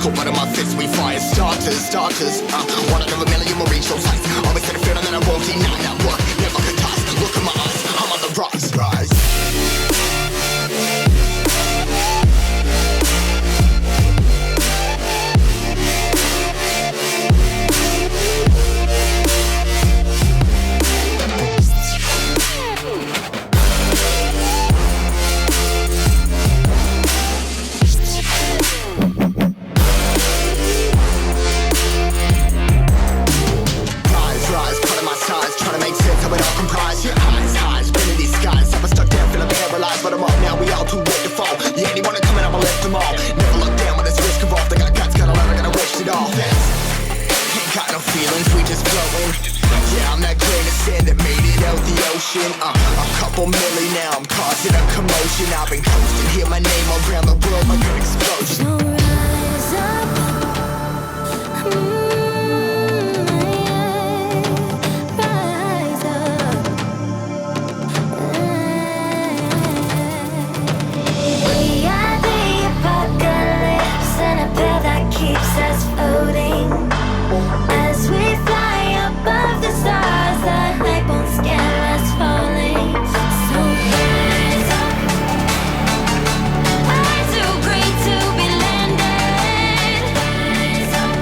cool, but in my fists we fire starters. One out of a million will reach those heights. Always had a feeling that I won't deny that work. Never could toss. Look in my eyes, I'm on the rise. A couple million now, I'm causing a commotion. I've been coasting, hear my name around the world like an explosion. So rise up, rise up. We are the apocalypse, and a pill that keeps us floating. As we fly above the stars, the light won't scare us falling. So rise up. I'm too great to be landed. Rise up.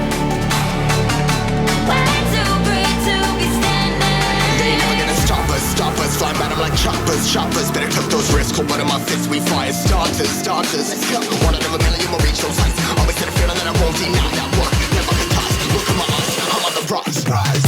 Way too great to be standing. They ain't never gonna stop us. Fly by them like choppers. Better took those risks, cold blood in my fists, we fire starters. Let's go. One out of a million will reach those heights. Always had a feeling that I won't deny that work. Never could toss. Look in my eyes, I'm on the rise.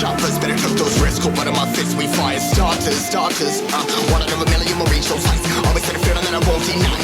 Choppers, better took those risks, cold blood in my fists, we fire starters. One out of a million will reach those heights. Always had a feeling that I won't deny